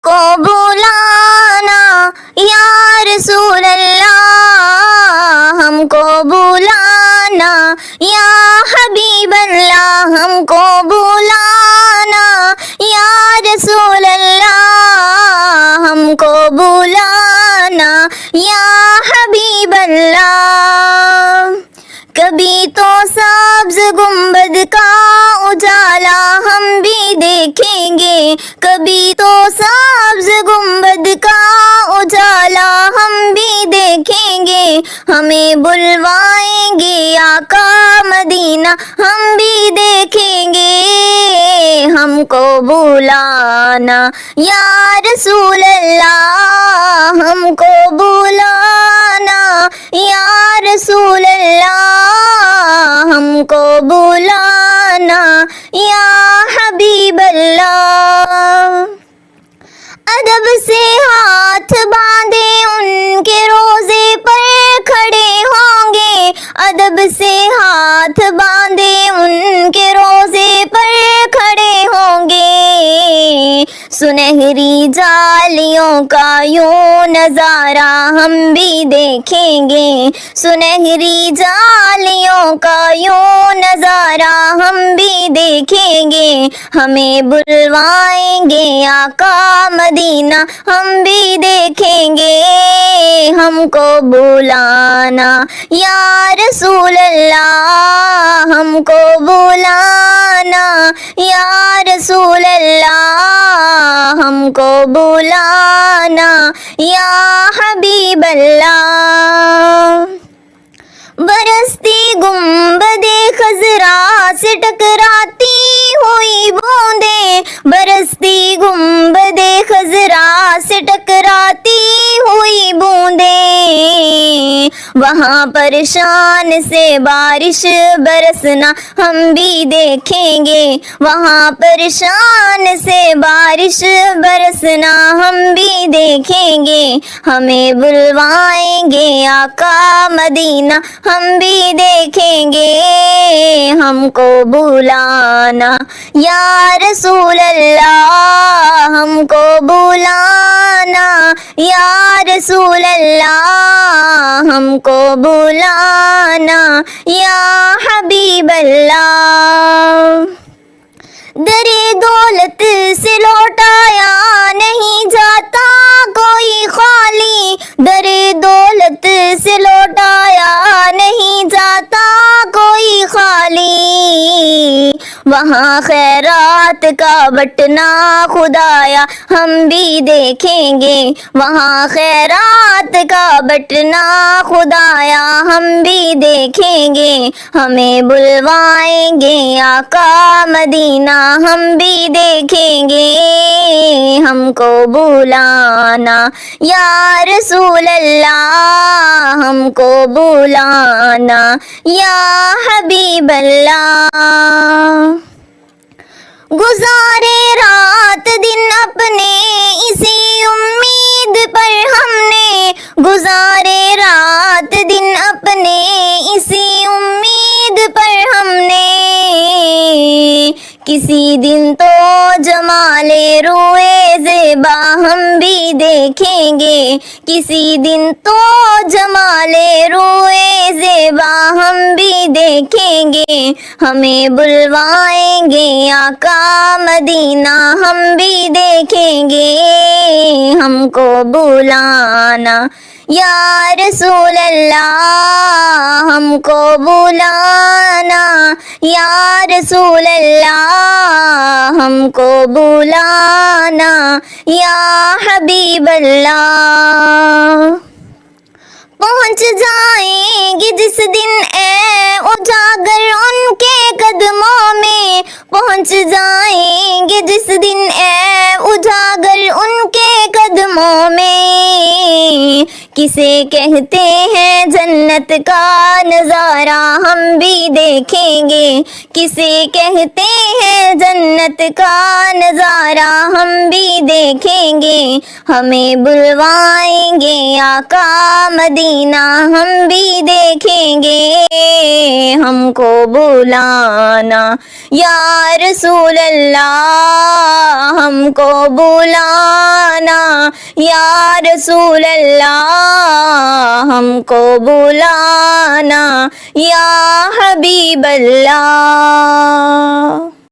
کو بلانا یا رسول اللہ، ہم کو بلانا یا حبیب اللہ، ہم کو بلانا یا رسول اللہ، ہم کو بلانا یا حبیب اللہ۔ کبھی تو سبز گنبد کا اجالا ہم بھی دیکھیں گے، کبھی تو سبز گنبد کا اجالا ہم بھی دیکھیں گے، ہمیں بلوائیں گے آقا مدینہ ہم بھی دیکھیں گے، ہم کو بلانا یا رسول اللہ، ہم کو بلانا یا رسول اللہ، ہم کو بلانا یا حبیب اللہ۔ ادب سے ہاتھ باندھے ان کے روزے پر کھڑے ہوں گے، ادب سے ہاتھ باندھے ان کے روزے پر کھڑے ہوں گے، سنہری جالیوں کا یوں نظارہ ہم بھی دیکھیں گے، سنہری جالیوں کا یوں نظارہ ہم بھی دیکھیں گے، ہمیں بلوائیں گے آقا مدینہ ہم بھی دیکھیں گے، ہم کو بلانا یا رسول اللہ، ہم کو بلانا یا رسول اللہ، ہم کو بلانا یا حبیب اللہ۔ برستی گنبد خضرا سے ٹکراتی ہوئی بوندیں، برستی گنبد خضرا سے ٹکراتی ہوئی بوندیں، وہاں پر شان سے بارش برسنا ہم بھی دیکھیں گے، وہاں پر شان سے بارش برسنا ہم بھی دیکھیں گے، ہمیں بلوائیں گے آقا مدینہ ہم بھی دیکھیں گے، ہم کو بلانا یا رسول اللہ، ہم کو بلانا یا رسول اللہ، ہم کو بلانا یا حبیب اللہ۔ درِ دولت سے لوٹایا نہیں جاتا کوئی خالی، درِ دولت سے لوٹایا نہیں جاتا کوئی خالی، وہاں خیرات کا بٹنا خدایا ہم بھی دیکھیں گے، وہاں خیرات کا بٹنا خدایا ہم بھی دیکھیں گے، ہمیں بلوائیں گے آقا مدینہ ہم بھی دیکھیں گے، ہم کو بلانا یا رسول اللہ، ہم کو بلانا یا حبیب اللہ۔ گزارے رات دن اپنے اسی امید پر ہم نے، گزارے رات دن اپنے اسی امید پر ہم نے، کسی دن تو جمال روئے زیبا ہم بھی دیکھیں گے، کسی دن تو جمال روئے زیبا ہم بھی دیکھیں گے، ہمیں بلوائیں گے آقا مدینہ ہم بھی دیکھیں گے، ہم کو بلانا یا رسول اللہ، ہم کو بلانا یا رسول اللہ، ہم کو بلانا یا حبیب اللہ۔ پہنچ جائیں گے جس دن اے اجاگر ان کے قدموں میں، پہنچ جائیں گے جس دن اے اجاگر ان کے قدموں میں، کسے کہتے ہیں جنت کا نظارہ ہم بھی دیکھیں گے، کسے کہتے ہیں جنت کا نظارہ ہم بھی دیکھیں گے، ہمیں بلوائیں گے آقا مدینہ ہم بھی دیکھیں گے، ہم کو بلانا یا رسول اللہ، ہم کو بلانا یا رسول اللہ ہم کو بلانا، یا حبیب اللہ.